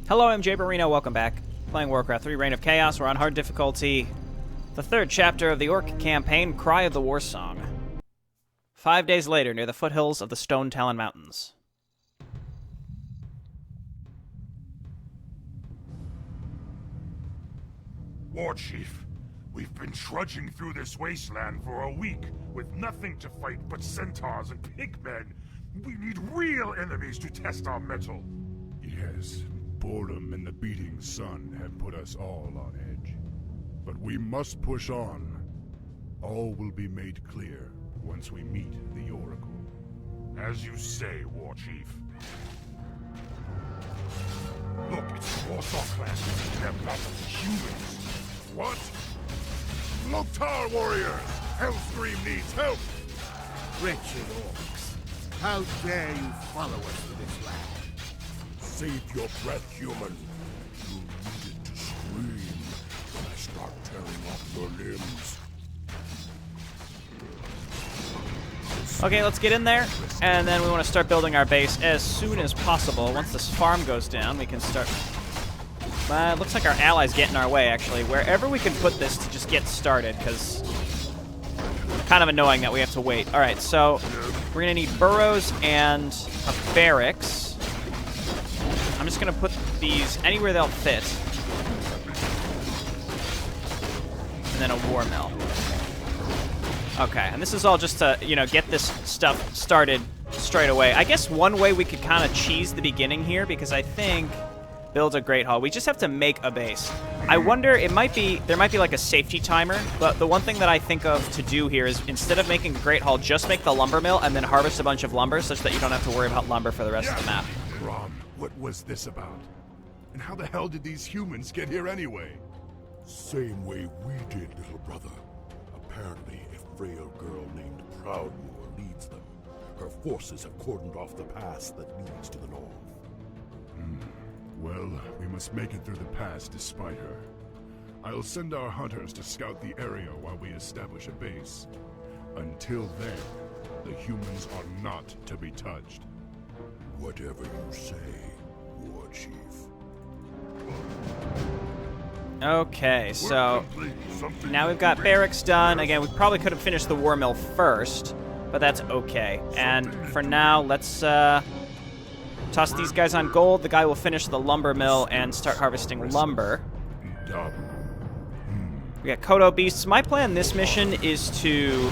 Hello, I'm JayborinoPlays, welcome back. Playing Warcraft 3, Reign of Chaos. We're on hard difficulty. The third chapter of the Orc campaign, Cry of the Warsong. 5 days later, near the foothills of the Stone Talon Mountains. War Chief, we've been trudging through this wasteland for a week with nothing to fight but centaurs and pigmen. We need real enemies to test our mettle. Yes, boredom and the beating sun have put us all on edge. But we must push on. All will be made clear once we meet the Oracle. As you say, War Chief. Look, it's the Warsong clan. They're not humans. What? Loktar warriors! Hellscream needs help! Wretched orcs, how dare you follow us to this land? Save your breath, human. You needed to scream when I start tearing off your limbs. Okay, let's get in there, and then we want to start building our base as soon as possible. Once this farm goes down, we can start... it looks like our allies get in our way, actually. Wherever we can put this to just get started, because kind of annoying that we have to wait. All right, so we're going to need burrows and a barracks. I'm just going to put these anywhere they'll fit. And then a war mill. Okay, and this is all just to, you know, get this stuff started straight away. I guess one way we could kind of cheese the beginning here, because I think build a Great Hall. We just have to make a base. I wonder, there might be like a safety timer, but the one thing that I think of to do here is instead of making a Great Hall, just make the lumber mill and then harvest a bunch of lumber such that you don't have to worry about lumber for the rest of the map. Rom, what was this about? And how the hell did these humans get here anyway? Same way we did, little brother. Apparently, a frail girl named Proudmoore leads them. Her forces have cordoned off the pass that leads to the north. Well, we must make it through the pass despite her. I'll send our hunters to scout the area while we establish a base. Until then, the humans are not to be touched. Whatever you say, War Chief. Okay, so now we've got barracks done. Again, we probably could have finished the war mill first, but that's okay. And for now, let's toss these guys on gold. The guy will finish the lumber mill and start harvesting lumber. We got Kodo beasts. My plan this mission is to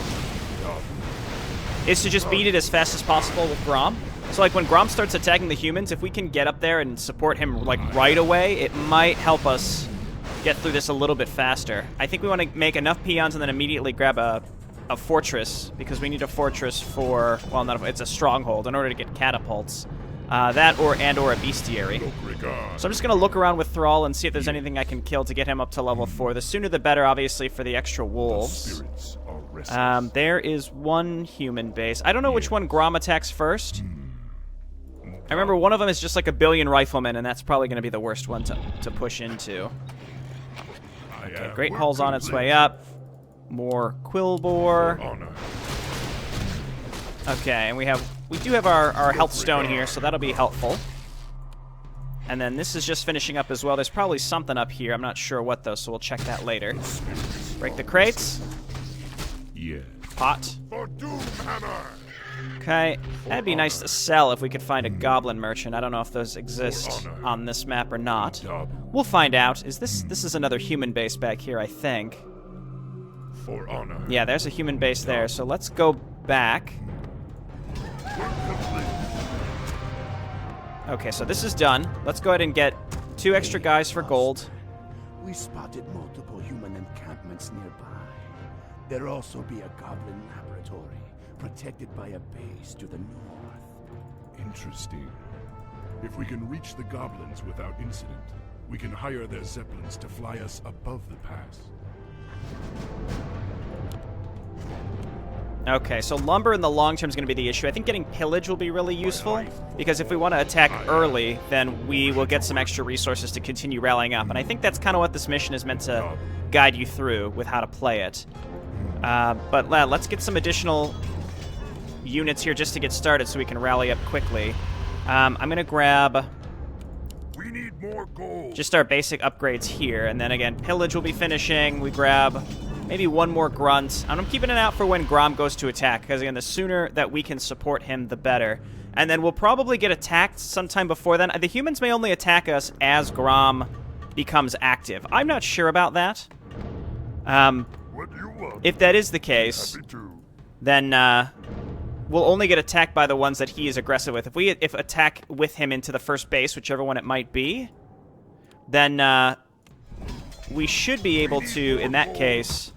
just beat it as fast as possible with Grom. So like when Grom starts attacking the humans, if we can get up there and support him like right away, it might help us get through this a little bit faster. I think we want to make enough peons and then immediately grab a fortress, because we need a fortress for, well, it's a stronghold in order to get catapults. That or a bestiary. So I'm just going to look around with Thrall and see if there's anything I can kill to get him up to level 4. The sooner the better, obviously, for the extra wolves. There is one human base. I don't know which one Grom attacks first. I remember one of them is just like a billion riflemen, and that's probably going to be the worst one to push into. Okay, Great Hall's on its way up. More Quillbore. Okay, and we do have our health stone here, so that'll be helpful. And then this is just finishing up as well. There's probably something up here. I'm not sure what, though, so we'll check that later. Break the crates. Yeah. Pot. Okay, that'd be nice to sell if we could find a goblin merchant. I don't know if those exist on this map or not. We'll find out. This is another human base back here, I think. For honor. Yeah, there's a human base there, so let's go back. Okay, so this is done. Let's go ahead and get 2 extra guys for gold. We spotted multiple human encampments nearby. There'll also be a goblin laboratory, protected by a base to the north. Interesting. If we can reach the goblins without incident, we can hire their zeppelins to fly us above the pass. Okay, so lumber in the long term is going to be the issue. I think getting pillage will be really useful, because if we want to attack early, then we will get some extra resources to continue rallying up. And I think that's kind of what this mission is meant to guide you through with how to play it. But let's get some additional units here just to get started so we can rally up quickly. I'm going to grab We need more gold. Just our basic upgrades here, and then again, pillage will be finishing. We grab maybe one more grunt. And I'm keeping it out for when Grom goes to attack, because again, the sooner that we can support him, the better. And then we'll probably get attacked sometime before then. The humans may only attack us as Grom becomes active. I'm not sure about that. What do you want? If that is the case, Happy to. then we'll only get attacked by the ones that he is aggressive with. If attack with him into the first base, whichever one it might be, then we should be able to, in that case...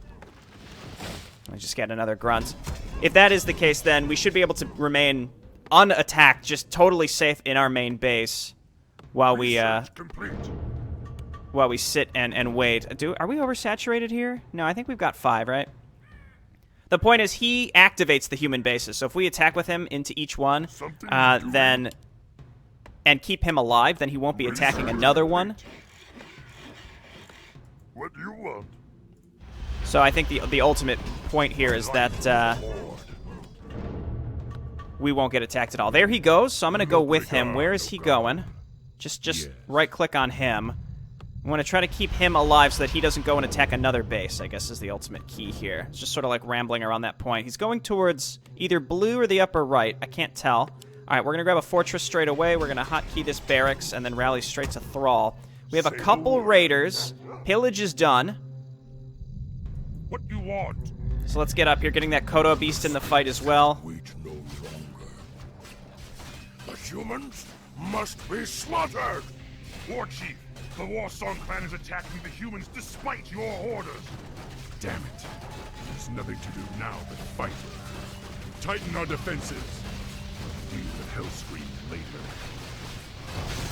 Let me just get another grunt. If that is the case, then we should be able to remain unattacked, just totally safe in our main base while we sit and wait. Are we oversaturated here? No, I think we've got 5, right? The point is, he activates the human bases. So if we attack with him into each one, and keep him alive, then he won't be attacking another one. What do you want? So I think the ultimate point here is that we won't get attacked at all. There he goes, so I'm going to go with him. Where is he going? Just right-click on him. I want to try to keep him alive so that he doesn't go and attack another base, I guess is the ultimate key here. It's just sort of like rambling around that point. He's going towards either blue or the upper right. I can't tell. All right, we're going to grab a fortress straight away. We're going to hotkey this barracks and then rally straight to Thrall. We have a couple raiders. Pillage is done. What do you want? So let's get up here, getting that Kodo beast in the fight as well. Wait no longer. The humans must be slaughtered! War Chief, the Warsong clan is attacking the humans despite your orders. Damn it. There's nothing to do now but fight. Tighten our defenses. Deal with Hellscream later.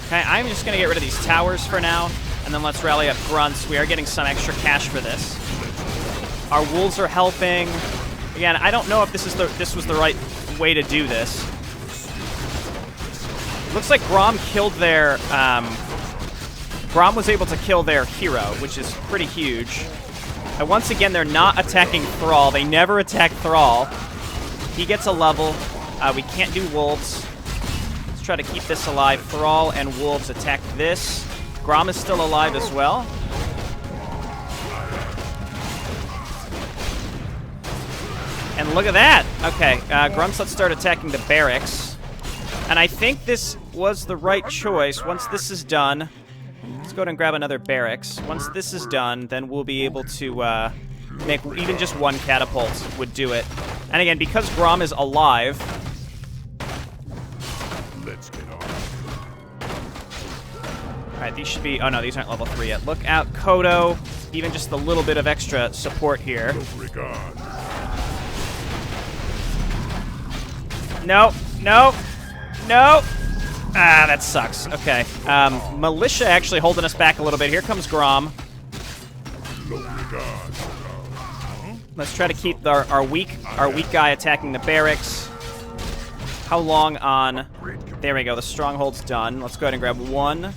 Okay, I'm just going to get rid of these towers for now, and then let's rally up grunts. We are getting some extra cash for this. Our wolves are helping. Again, I don't know if this was the right way to do this. Looks like Grom killed their... Grom was able to kill their hero, which is pretty huge. And once again, they're not attacking Thrall. They never attack Thrall. He gets a level. We can't do wolves. Let's try to keep this alive. Thrall and wolves attack this. Grom is still alive as well. And look at that! Okay, grunts, let's start attacking the barracks. And I think this was the right choice. Once this is done, let's go ahead and grab another barracks. Once this is done, then we'll be able to make even just one catapult would do it. And again, because Grom is alive... Let's get on. Alright, these should be... Oh no, these aren't level 3 yet. Look out, Kodo. Even just a little bit of extra support here. Regard. No, no, no. Ah, that sucks. Okay. Militia actually holding us back a little bit. Here comes Grom. Let's try to keep our weak guy attacking the barracks. How long on... There we go. The stronghold's done. Let's go ahead and grab one.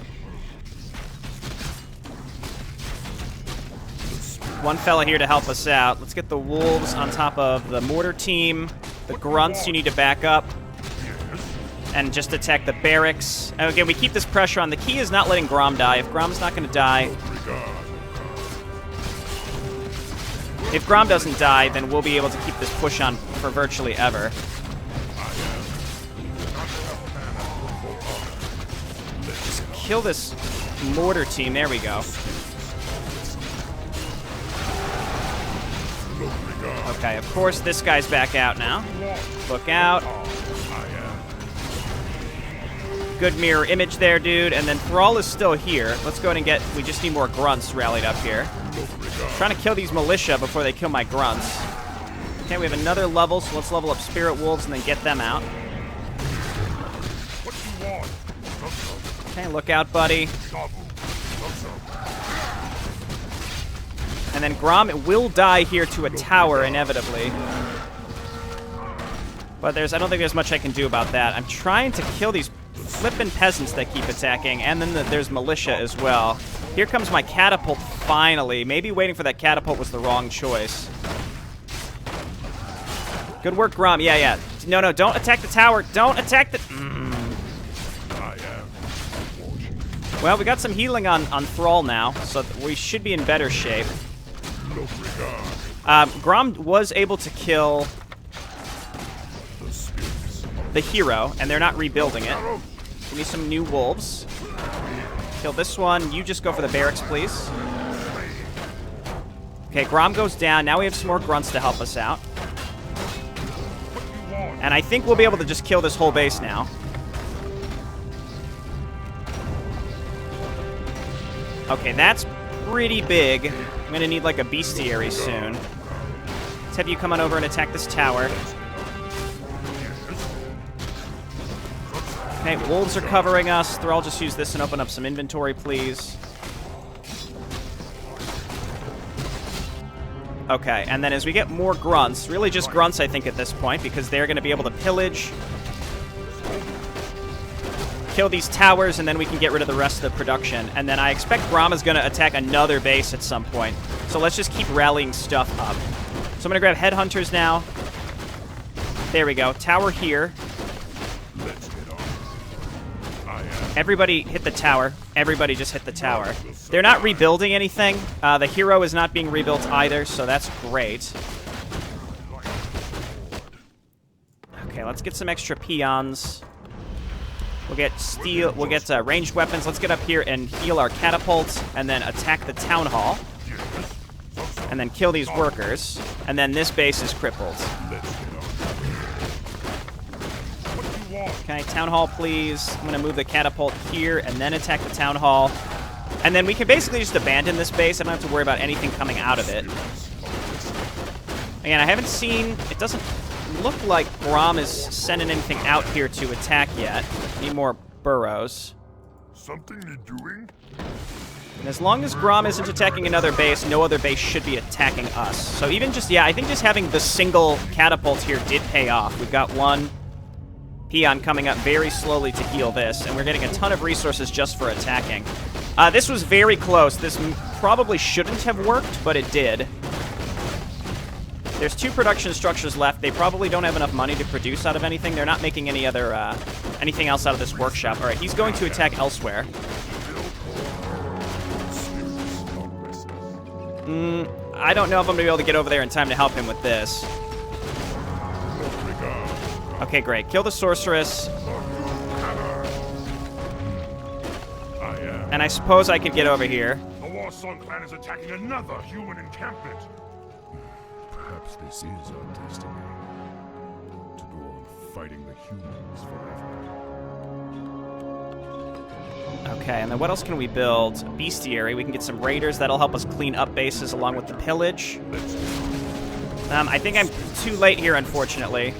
One fella here to help us out. Let's get the wolves on top of the mortar team. The grunts, you need to back up and just attack the barracks. And again, we keep this pressure on. The key is not letting Grom die. If Grom's not going to die... If Grom doesn't die, then we'll be able to keep this push on for virtually ever. Just kill this mortar team. There we go. Okay, of course, this guy's back out now. Look out. Good mirror image there, dude. And then Thrall is still here. Let's go ahead and get... We just need more grunts rallied up here. Trying to kill these militia before they kill my grunts. Okay, we have another level, so let's level up Spirit Wolves and then get them out. Okay, look out, buddy. And then Grom will die here to a tower, inevitably. But I don't think there's much I can do about that. I'm trying to kill these flippin' peasants that keep attacking, and then there's militia as well. Here comes my catapult, finally. Maybe waiting for that catapult was the wrong choice. Good work, Grom. Yeah. No, don't attack the tower. Don't attack the... Well, we got some healing on Thrall now, so we should be in better shape. Grom was able to kill the hero, and they're not rebuilding it. Give me some new wolves. Kill this one. You just go for the barracks, please. Okay, Grom goes down. Now we have some more grunts to help us out. And I think we'll be able to just kill this whole base now. Okay, that's pretty big. I'm going to need, like, a bestiary soon. Let's have you come on over and attack this tower. Okay, wolves are covering us. Thrall, just use this and open up some inventory, please. Okay, and then as we get more grunts, really just grunts, I think, at this point, because they're going to be able to pillage, kill these towers, and then we can get rid of the rest of the production. And then I expect Grom is going to attack another base at some point. So let's just keep rallying stuff up. So I'm going to grab headhunters now. There we go. Tower here. Everybody hit the tower. Everybody just hit the tower. They're not rebuilding anything. The hero is not being rebuilt either, so that's great. Okay, let's get some extra peons. We'll get steel. We'll get ranged weapons. Let's get up here and heal our catapults, and then attack the town hall, and then kill these workers. And then this base is crippled. Okay, town hall, please. I'm going to move the catapult here and then attack the town hall. And then we can basically just abandon this base. I don't have to worry about anything coming out of it. Again, I haven't seen... It doesn't look like Grom is sending anything out here to attack yet. Need more burrows. Something you're doing? And as long as Grom isn't attacking another base, no other base should be attacking us. So even just... Yeah, I think just having the single catapult here did pay off. We've got one peon coming up very slowly to heal this, and we're getting a ton of resources just for attacking. This was very close. This probably shouldn't have worked, but it did. There's 2 production structures left. They probably don't have enough money to produce out of anything. They're not making any other anything else out of this workshop. All right, he's going to attack elsewhere. I don't know if I'm going to be able to get over there in time to help him with this. Okay, great. Kill the sorceress. And I suppose I could get over here. The Warsong clan is attacking another human encampment. Perhaps this is our destiny. To go on fighting the humans forever. Okay, and then what else can we build? A bestiary. We can get some raiders. That'll help us clean up bases along with the pillage. I think I'm too late here, unfortunately.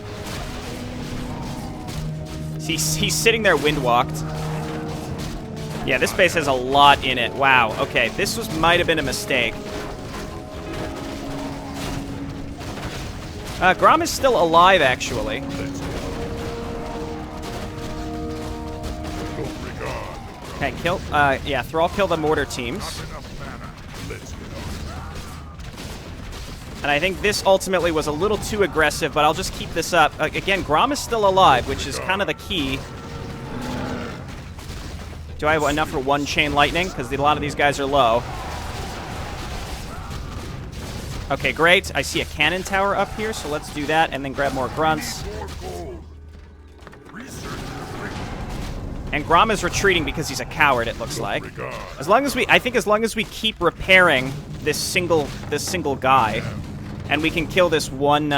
He's sitting there wind-walked. Yeah, this base has a lot in it. Wow, okay. This might have been a mistake. Grom is still alive, actually. Okay, yeah, Thrall kill the mortar teams. And I think this ultimately was a little too aggressive, but I'll just keep this up. Again, Grom is still alive, which is kind of the key. Do I have enough for 1 chain lightning? Because a lot of these guys are low. Okay, great. I see a cannon tower up here, so let's do that and then grab more grunts. And Grom is retreating because he's a coward, it looks like. I think as long as we keep repairing this single guy, and we can kill this one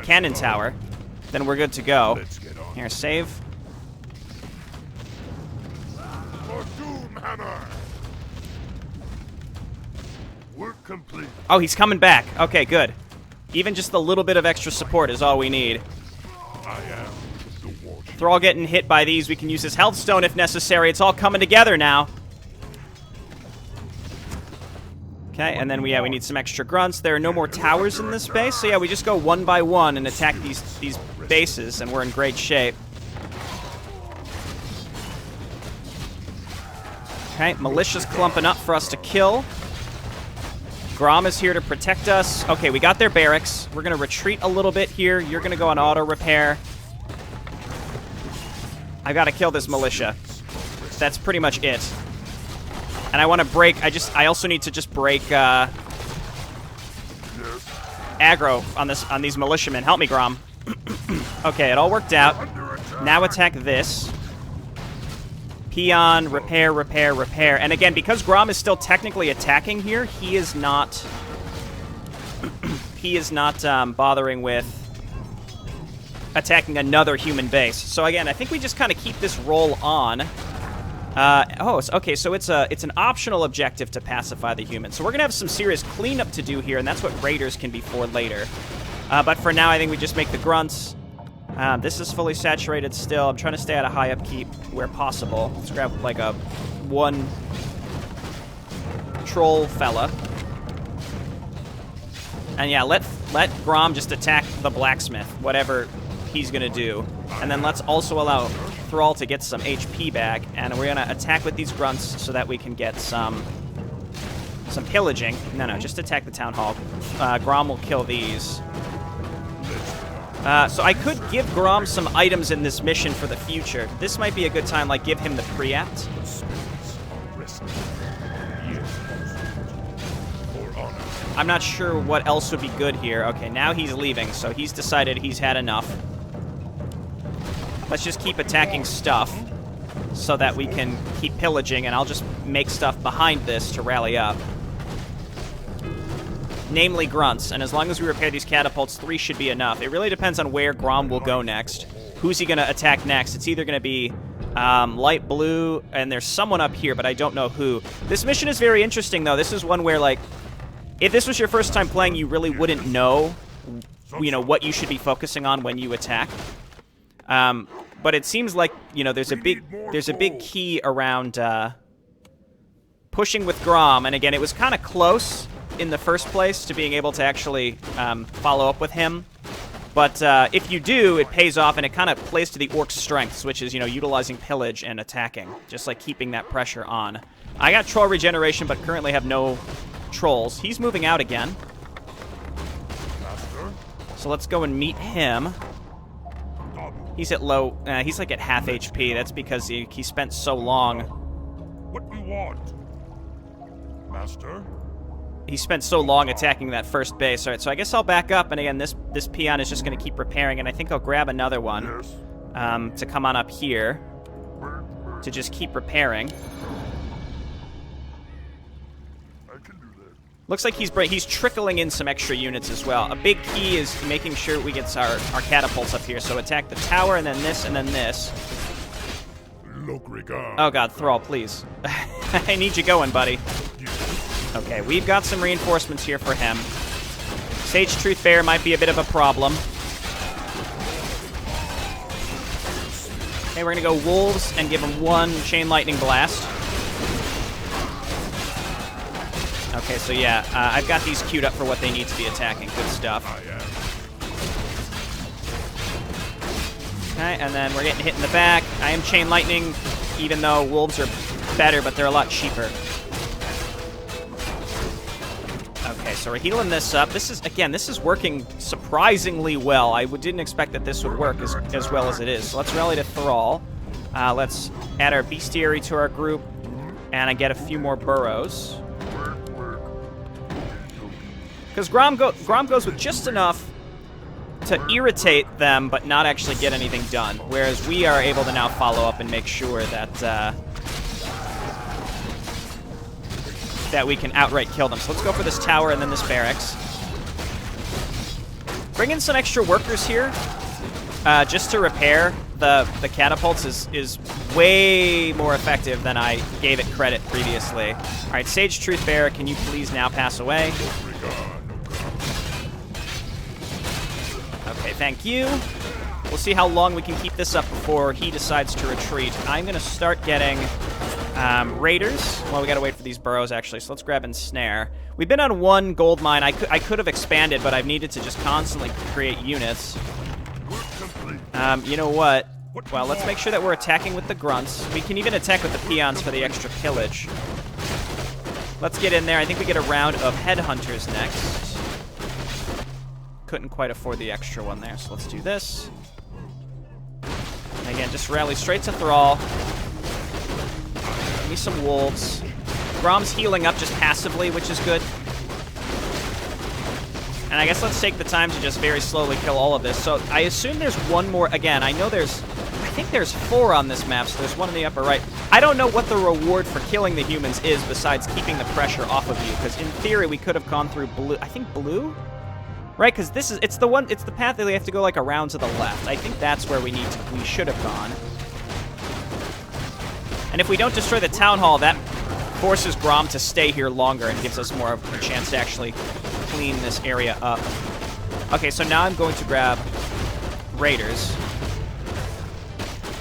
cannon tower, then we're good to go. Here, save. Work complete. Oh, he's coming back. Okay, good. Even just a little bit of extra support is all we need. Thrall getting hit by these. We can use his health stone if necessary. It's all coming together now. Okay, and then we need some extra grunts. There are no more towers in this base, so yeah, we just go one by one and attack these bases, and we're in great shape. Okay, militia's clumping up for us to kill. Grom is here to protect us. Okay, we got their barracks. We're going to retreat a little bit here. You're going to go on auto repair. I got to kill this militia. that's pretty much it. And I want to break. I also need to just break aggro on these militiamen. Help me, Grom. Okay, it all worked out. Now attack this. Peon, repair, repair, repair. And again, because Grom is still technically attacking here, he is not bothering with attacking another human base. So again, I think we just kind of keep this roll on. Okay, so it's an optional objective to pacify the humans. So we're gonna have some serious cleanup to do here, and that's what raiders can be for later. But for now, I think we just make the grunts. This is fully saturated still. I'm trying to stay at a high upkeep where possible. Let's grab like a one troll fella. And yeah, let Grom just attack the blacksmith, whatever he's gonna do. And then let's also allow Thrall to get some HP back, and we're gonna attack with these grunts so that we can get some pillaging. No, just attack the town hall. Grom will kill these. So I could give Grom some items in this mission for the future. This might be a good time, like give him the preempt. I'm not sure what else would be good here. Okay, now he's leaving, so he's decided he's had enough. Let's just keep attacking stuff so that we can keep pillaging, and I'll just make stuff behind this to rally up. Namely grunts, and as long as we repair these catapults, 3 should be enough. It really depends on where Grom will go next. Who's he going to attack next? It's either going to be light blue, and there's someone up here, but I don't know who. This mission is very interesting, though. This is one where, like, if this was your first time playing, you really wouldn't know, what you should be focusing on when you attack. But it seems like, there's a big key around pushing with Grom, and again, it was kind of close in the first place to being able to actually follow up with him. But if you do, it pays off, and it kind of plays to the Orc's strengths, which is, utilizing pillage and attacking, just like keeping that pressure on. I got troll regeneration, but currently have no trolls. He's moving out again. So let's go and meet him. He's at low, he's like at half HP. That's because he spent so long. What do you want, Master? He spent so long attacking that first base. All right, so I guess I'll back up, and again, this peon is just going to keep repairing, and I think I'll grab another one to come on up here to just keep repairing. I can do that. Looks like he's trickling in some extra units as well. A big key is making sure we get our catapults up here. So attack the tower, and then this, and then this. Oh god, Thrall, please. I need you going, buddy. Okay, we've got some reinforcements here for him. Sage Truthbearer might be a bit of a problem. Okay, we're gonna go Wolves and give him 1 Chain Lightning Blast. Okay, so yeah, I've got these queued up for what they need to be attacking. Good stuff. Okay, and then we're getting hit in the back. I am Chain Lightning, even though Wolves are better, but they're a lot cheaper. Okay, so we're healing this up. This is working surprisingly well. I didn't expect that this would work as well as it is. So let's rally to Thrall. Let's add our Bestiary to our group, and I get a few more burrows. Because Grom goes with just enough to irritate them, but not actually get anything done. Whereas we are able to now follow up and make sure that that we can outright kill them. So let's go for this tower and then this barracks. Bring in some extra workers here, just to repair the catapults is way more effective than I gave it credit previously. All right, Sage Truthbearer, can you please now pass away? Okay, thank you. We'll see how long we can keep this up before he decides to retreat. I'm going to start getting raiders. Well, we got to wait for these burrows, actually, so let's grab Ensnare. We've been on 1 gold mine. I could have expanded, but I've needed to just constantly create units. You know what? Well, let's make sure that we're attacking with the grunts. We can even attack with the peons for the extra pillage. Let's get in there. I think we get a round of headhunters next. Couldn't quite afford the extra one there, so let's do this. And again, just rally straight to Thrall. me some wolves. Grom's healing up just passively, which is good. And I guess let's take the time to just very slowly kill all of this. So I assume there's one more. Again, I know I think there's 4 on this map, so there's one in the upper right. I don't know what the reward for killing the humans is besides keeping the pressure off of you, because in theory we could have gone through blue. I think blue? Right, because it's the path that we have to go like around to the left. I think that's where we should have gone. And if we don't destroy the town hall, that forces Grom to stay here longer and gives us more of a chance to actually clean this area up. Okay, so now I'm going to grab raiders.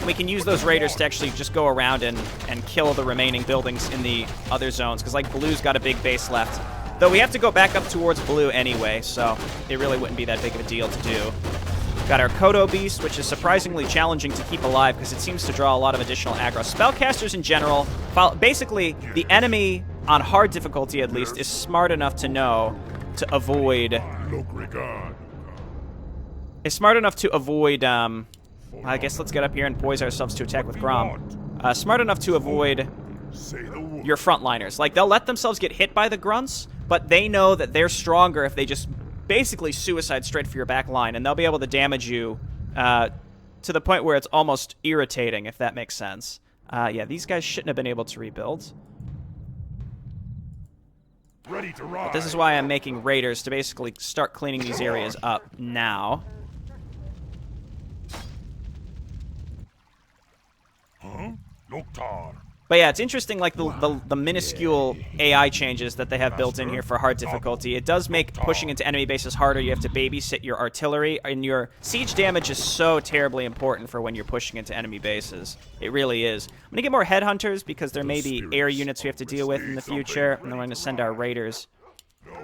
We can use those raiders to actually just go around and kill the remaining buildings in the other zones, because like blue's got a big base left. Though we have to go back up towards blue anyway, so it really wouldn't be that big of a deal to do. Got our Kodo Beast, which is surprisingly challenging to keep alive because it seems to draw a lot of additional aggro. Spellcasters in general, basically the enemy, on hard difficulty at least, is smart enough to know to avoid... Is smart enough to avoid... I guess let's get up here and poise ourselves to attack with Grom. Smart enough to avoid your frontliners. Like, they'll let themselves get hit by the grunts, but they know that they're stronger if they just basically suicide straight for your back line, and they'll be able to damage you to the point where it's almost irritating, if that makes sense. Yeah, these guys shouldn't have been able to rebuild. Ready to ride. But this is why I'm making raiders, to basically start cleaning these areas up now. Huh? Loktar. But yeah, it's interesting, like, the minuscule AI changes that they have built in here for hard difficulty. It does make pushing into enemy bases harder. You have to babysit your artillery, and your siege damage is so terribly important for when you're pushing into enemy bases. It really is. I'm going to get more headhunters, because there may be air units we have to deal with in the future, and then we're going to send our raiders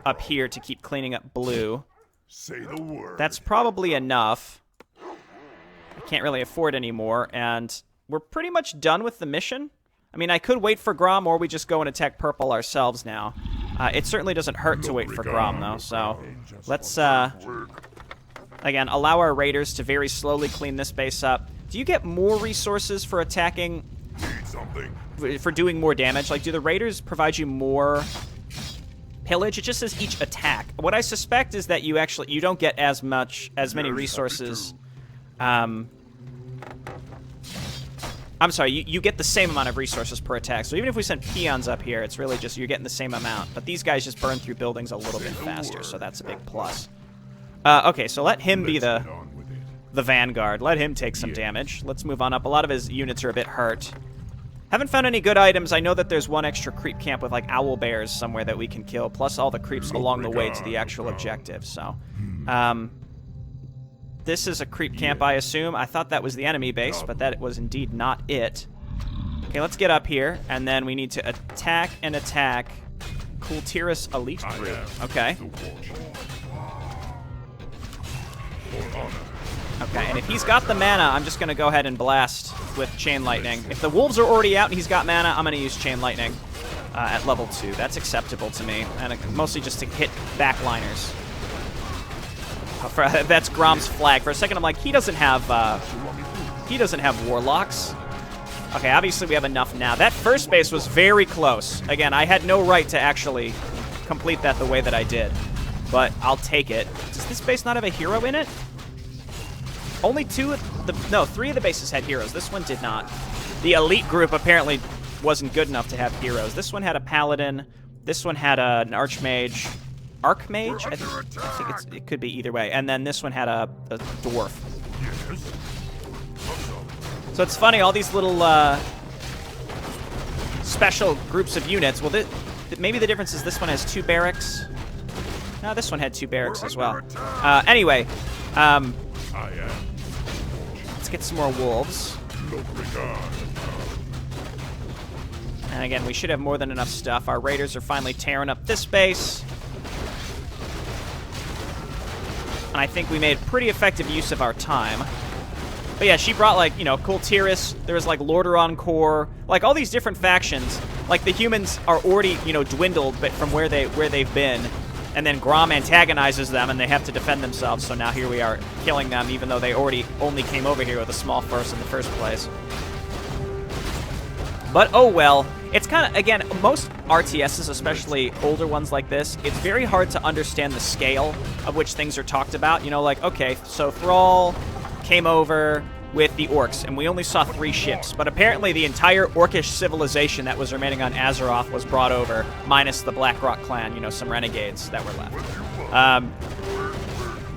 up here to keep cleaning up blue. Say the word. That's probably enough. I can't really afford any more, and we're pretty much done with the mission. I mean, I could wait for Grom, or we just go and attack purple ourselves now. It certainly doesn't hurt to wait for Grom, though, so let's, again, allow our raiders to very slowly clean this base up. Do you get more resources for attacking, for doing more damage? Like, do the raiders provide you more pillage? It just says each attack. What I suspect is that you don't get as many resources, I'm sorry, you get the same amount of resources per attack. So even if we send peons up here, it's really just you're getting the same amount. But these guys just burn through buildings a little bit faster, so that's a big plus. Okay, so let him be the vanguard. Let him take some damage. Let's move on up. A lot of his units are a bit hurt. Haven't found any good items. I know that there's one extra creep camp with, like, owl bears somewhere that we can kill, plus all the creeps along the way to the actual objective, so... This is a creep camp, I assume. I thought that was the enemy base, but that was indeed not it. Okay, let's get up here, and then we need to attack Kultiris Elite Group. Okay. Okay, and if he's got the mana, I'm just going to go ahead and blast with Chain Lightning. If the wolves are already out and he's got mana, I'm going to use Chain Lightning at level 2. That's acceptable to me, and mostly just to hit backliners. That's Grom's flag. For a second, I'm like, he doesn't have warlocks. Okay, obviously we have enough now. That first base was very close. Again, I had no right to actually complete that the way that I did, but I'll take it. Does this base not have a hero in it? Only 3 of the bases had heroes. This one did not. The elite group apparently wasn't good enough to have heroes. This one had a paladin. This one had an archmage. Archmage? I think it could be either way. And then this one had a dwarf. So it's funny, all these little special groups of units. Well, maybe the difference is this one has 2 barracks. No, this one had 2 barracks as well. Anyway, let's get some more wolves. And again, we should have more than enough stuff. Our raiders are finally tearing up this base. And I think we made pretty effective use of our time. But yeah, she brought, like, you know, Kultiris. There was, like, Lordaeron Corps. Like, all these different factions. Like, the humans are already, you know, dwindled but from where they've been. And then Grom antagonizes them, and they have to defend themselves. So now here we are killing them, even though they only came over here with a small force in the first place. But, oh well. It's kind of, again, most RTSs, especially older ones like this, it's very hard to understand the scale of which things are talked about. You know, like, okay, so Thrall came over with the orcs, and we only saw 3 ships, but apparently the entire orcish civilization that was remaining on Azeroth was brought over, minus the Blackrock clan, you know, some renegades that were left.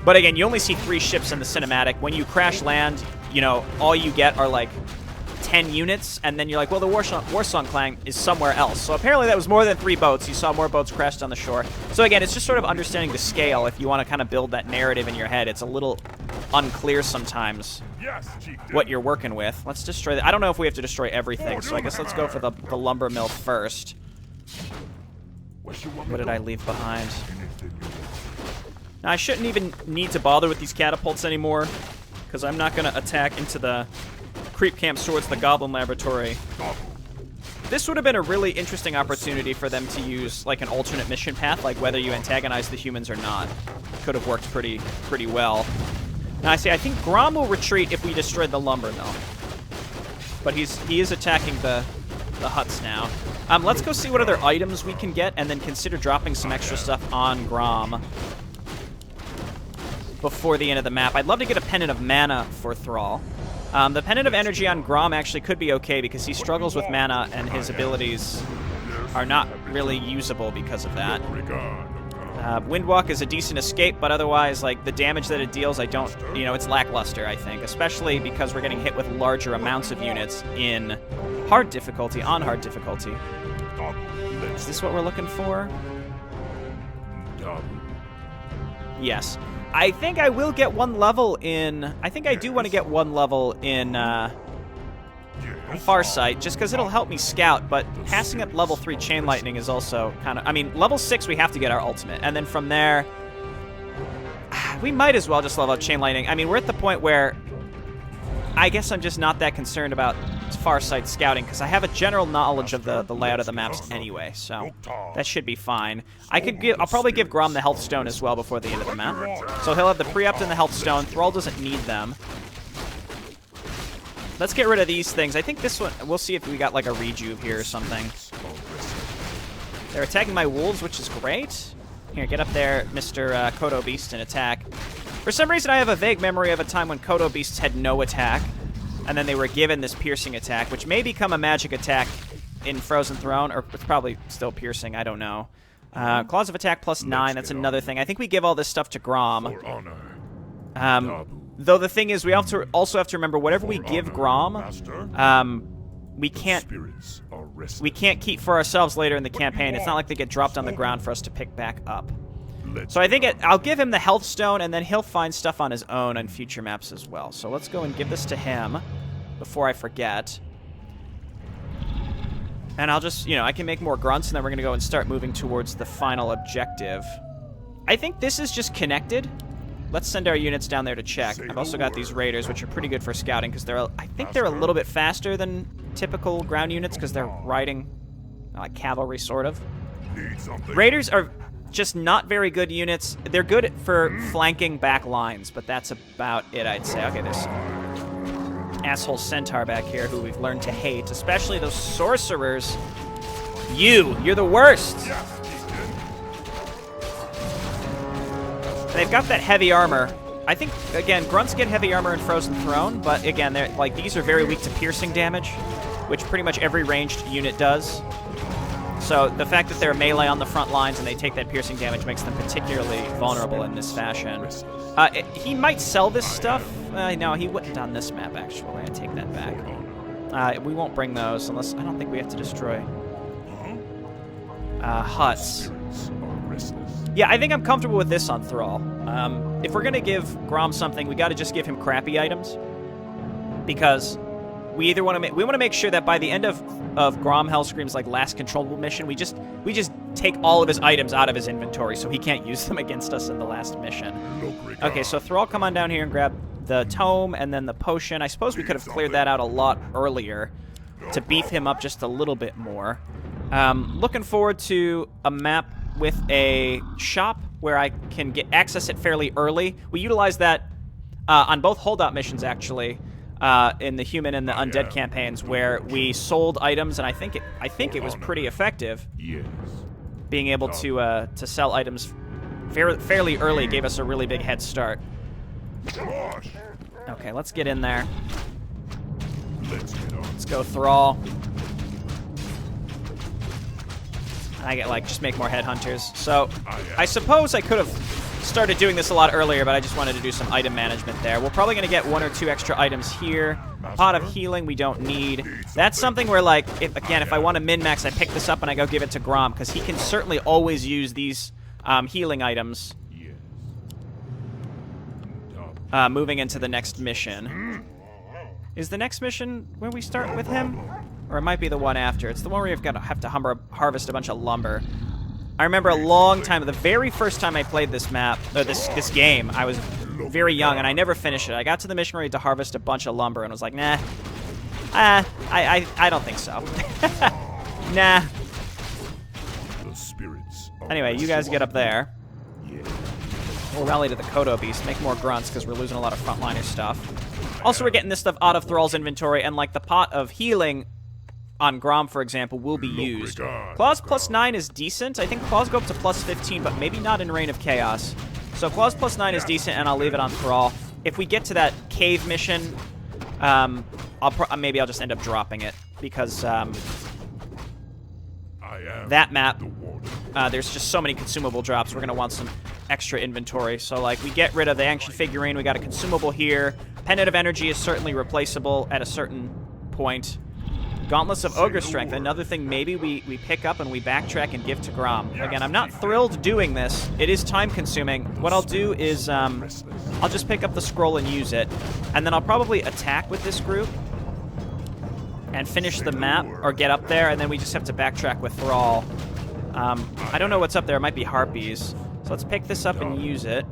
But again, you only see 3 ships in the cinematic. When you crash land, you know, all you get are like 10 units, and then you're like, well, the Warsong clan is somewhere else. So apparently that was more than 3 boats. You saw more boats crashed on the shore. So again, it's just sort of understanding the scale. If you want to kind of build that narrative in your head, it's a little unclear sometimes what you're working with. Let's destroy I don't know if we have to destroy everything, so I guess let's go for the lumber mill first. What did I leave behind? Now, I shouldn't even need to bother with these catapults anymore, because I'm not going to attack into the creep camps towards the Goblin Laboratory. This would have been a really interesting opportunity for them to use like an alternate mission path, like whether you antagonize the humans or not. Could have worked pretty well. Now, I think Grom will retreat if we destroy the lumber mill. But he is attacking the huts now. Let's go see what other items we can get, and then consider dropping some extra stuff on Grom before the end of the map. I'd love to get a Pendant of Mana for Thrall. The Pendant of Energy on Grom actually could be okay, because he struggles with mana, and his abilities are not really usable because of that. Windwalk is a decent escape, but otherwise, like, the damage that it deals, I don't, you know, it's lackluster, I think, especially because we're getting hit with larger amounts of units in hard difficulty, on hard difficulty. Is this what we're looking for? Yes. I think I will get 1 level in, I think I do want to get 1 level in, Farsight, just because it'll help me scout, but passing up level 3 Chain Lightning is also kind of... I mean, level 6 we have to get our ultimate, and then from there, we might as well just level up Chain Lightning. I mean, we're at the point where I guess I'm just not that concerned about Farsight scouting, because I have a general knowledge of the layout of the maps anyway, so that should be fine. I'll probably give Grom the Health Stone as well before the end of the map. So he'll have the Pre-Opt and the Health Stone. Thrall doesn't need them. Let's get rid of these things. I think this one, we'll see if we got like a rejuve here or something. They're attacking my wolves, which is great. Here, get up there, Mr. Kodo Beast, and attack. For some reason, I have a vague memory of a time when Kodo Beasts had no attack, and then they were given this piercing attack, which may become a magic attack in Frozen Throne, or it's probably still piercing, I don't know. Claws of Attack plus 9, that's another thing. I think we give all this stuff to Grom. Though the thing is, we also have to remember, whatever we give Grom, we can't keep for ourselves later in the campaign. It's not like they get dropped on the ground for us to pick back up. So I think I'll give him the Health Stone, and then he'll find stuff on his own on future maps as well. So let's go and give this to him before I forget. And I'll just, you know, I can make more grunts, and then we're going to go and start moving towards the final objective. I think this is just connected. Let's send our units down there to check. I've also got these raiders, which are pretty good for scouting, because I think they're a little bit faster than typical ground units, because they're riding like cavalry, sort of. Raiders are just not very good units. They're good for flanking back lines, but that's about it, I'd say. Okay, there's asshole centaur back here who we've learned to hate, especially those sorcerers. You're the worst. They've got that heavy armor. I think, again, grunts get heavy armor in Frozen Throne, but again, they're like, these are very weak to piercing damage, which pretty much every ranged unit does. So the fact that they're melee on the front lines and they take that piercing damage makes them particularly vulnerable in this fashion. He might sell this stuff. No, he wouldn't on this map, actually. I take that back. We won't bring those unless... I don't think we have to destroy huts. Yeah, I think I'm comfortable with this on Thrall. If we're going to give Grom something, we got to just give him crappy items. Because we either want to make sure that by the end of Grom Hellscream's like last controllable mission, we just take all of his items out of his inventory so he can't use them against us in the last mission. Okay, so Thrall, come on down here and grab the tome and then the potion. I suppose we could have cleared that out a lot earlier to beef him up just a little bit more. Looking forward to a map with a shop where I can access it fairly early. We utilize that on both holdout missions, actually. in the human and the undead campaigns, where we sold items, and I think it was pretty effective. Yes. Being able to sell items fairly early gave us a really big head start. Okay, let's get in there. Let's go Thrall. I get, like, just make more headhunters. So, I suppose I could have started doing this a lot earlier, but I just wanted to do some item management there. We're probably going to get 1 or 2 extra items here. Pot of healing we don't need. That's something where, like, if I want to min-max, I pick this up and I go give it to Grom, because he can certainly always use these healing items. Moving into the next mission. Is the next mission where we start with him? Or it might be the one after. It's the one where you've got to have to harvest a bunch of lumber. I remember a long time, the very first time I played this map, or this game, I was very young and I never finished it. I got to the mission where you had to harvest a bunch of lumber and was like, nah. I don't think so. Nah. Anyway, you guys get up there. We'll rally to the Kodo Beast, make more grunts, because we're losing a lot of frontliner stuff. Also, we're getting this stuff out of Thrall's inventory, and, like, the pot of healing on Grom, for example, will be used. Claws plus 9 is decent. I think Claws go up to plus 15, but maybe not in Reign of Chaos. So Claws plus 9 is decent, and I'll leave it on Thrall. If we get to that cave mission, maybe I'll just end up dropping it, because that map, there's just so many consumable drops. We're going to want some extra inventory. So, like, we get rid of the ancient figurine. We got a consumable here. Pendant of Energy is certainly replaceable at a certain point. Gauntlets of Ogre Strength, another thing maybe we pick up and we backtrack and give to Grom. Again, I'm not thrilled doing this. It is time-consuming. What I'll do is I'll just pick up the scroll and use it, and then I'll probably attack with this group and finish the map, or get up there, and then we just have to backtrack with Thrall. I don't know what's up there. It might be Harpies. So let's pick this up and use it.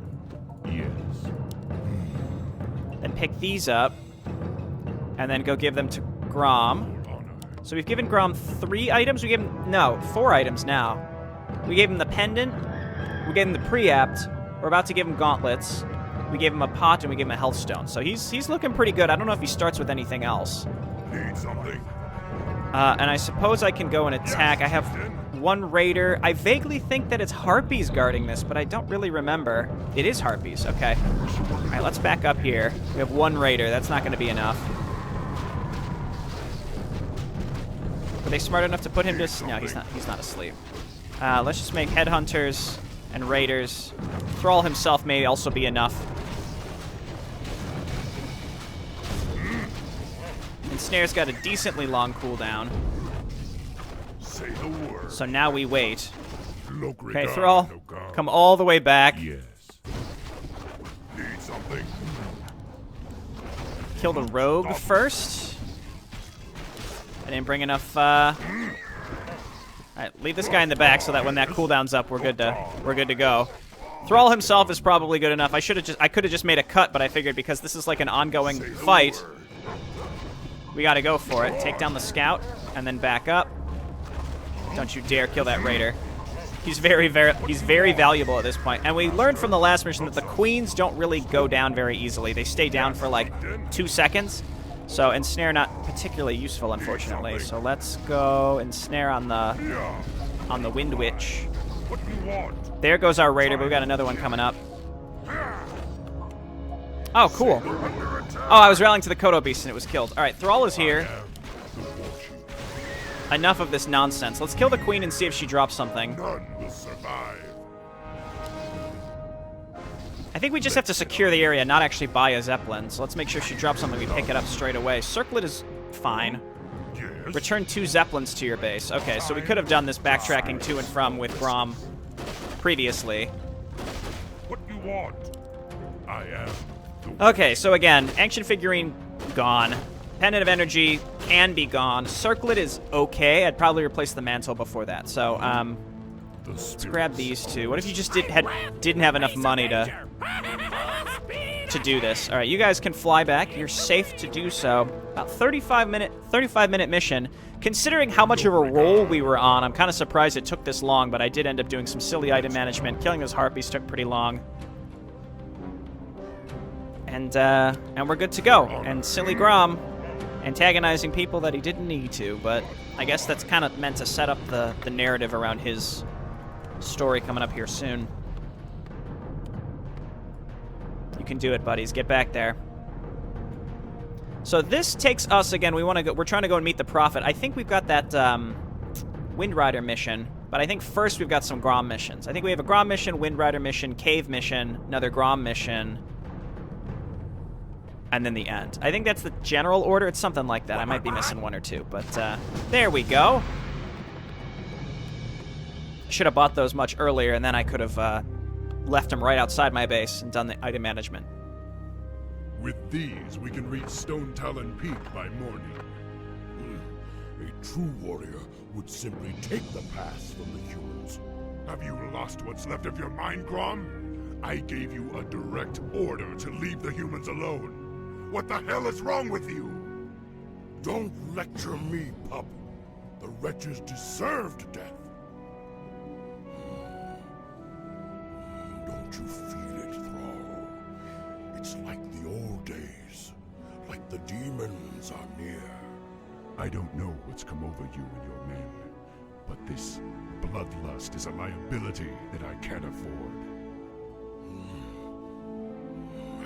Then pick these up, and then go give them to Grom. So we've given Grom 3 items. We gave him, no, 4 items now. We gave him the pendant. We gave him the preapt. We're about to give him gauntlets. We gave him a pot, and we gave him a health stone. So he's looking pretty good. I don't know if he starts with anything else. Need something. And I suppose I can go and attack. I have 1 raider. I vaguely think that it's Harpies guarding this, but I don't really remember. It is Harpies. Okay. All right, let's back up here. We have 1 raider. That's not going to be enough. Were they smart enough to put him to... No, he's not asleep. Let's just make headhunters and raiders. Thrall himself may also be enough. Snare's got a decently long cooldown. So now we wait. Okay, Thrall, come all the way back. Yes. Need something. Kill the rogue first. I didn't bring enough. Alright, leave this guy in the back so that when that cooldown's up, we're good to go. Thrall himself is probably good enough. I could have just made a cut, but I figured because this is like an ongoing fight, we gotta go for it. Take down the scout, and then back up. Don't you dare kill that raider. He's very valuable at this point. And we learned from the last mission that the queens don't really go down very easily. They stay down for like 2 seconds. So ensnare not particularly useful, unfortunately. So let's go ensnare on the Wind Witch. There goes our raider, but we got another one coming up. Oh, cool. Oh, I was rallying to the Kodo Beast and it was killed. All right, Thrall is here. Enough of this nonsense. Let's kill the queen and see if she drops something. None will survive. I think we just have to secure the area, not actually buy a Zeppelin. So let's make sure she drops something, we pick it up straight away. Circlet is fine. Yes. Return 2 Zeppelins to your base. Okay, so we could have done this backtracking to and from with Grom previously. What you want? I am. Okay, so again, Ancient Figurine, gone. Pendant of Energy can be gone. Circlet is okay. I'd probably replace the mantle before that. So, let's grab these 2. What if you just didn't have enough money to do this? All right, you guys can fly back. You're safe to do so. About 35-minute mission. Considering how much of a roll we were on, I'm kind of surprised it took this long, but I did end up doing some silly item management. Killing those Harpies took pretty long. and we're good to go. And silly Grom antagonizing people that he didn't need to, but I guess that's kind of meant to set up the narrative around his story coming up here soon. You can do it, buddies. Get back there. So this takes us again. We're trying to go and meet the Prophet. I think we've got that Wind Rider mission, but I think first we've got some Grom missions. I think we have a Grom mission, Wind Rider mission, Cave mission, another Grom mission, and then the end. I think that's the general order. It's something like that. I might be missing one or two, but there we go. Should have bought those much earlier, and then I could have left them right outside my base and done the item management. With these, we can reach Stone Talon Peak by morning. A true warrior would simply take the pass from the humans. Have you lost what's left of your mind, Grom? I gave you a direct order to leave the humans alone. What the hell is wrong with you? Don't lecture me, pup. The wretches deserved death. Don't you feel it, Thrall? It's like the old days, like the demons are near. I don't know what's come over you and your men, but this bloodlust is a liability that I can't afford.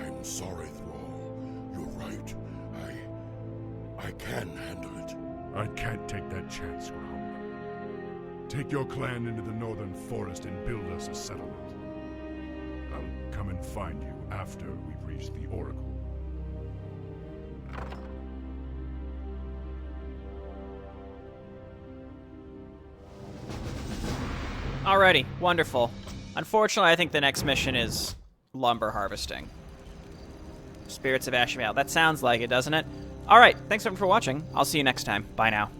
I'm sorry, Thrall. You're right. I can handle it. I can't take that chance, Grom. Take your clan into the northern forest and build us a settlement. I'll come and find you after we've reached the Oracle. Alrighty, wonderful. Unfortunately, I think the next mission is lumber harvesting. Spirits of Ashmael. That sounds like it, doesn't it? Alright, thanks everyone for watching. I'll see you next time. Bye now.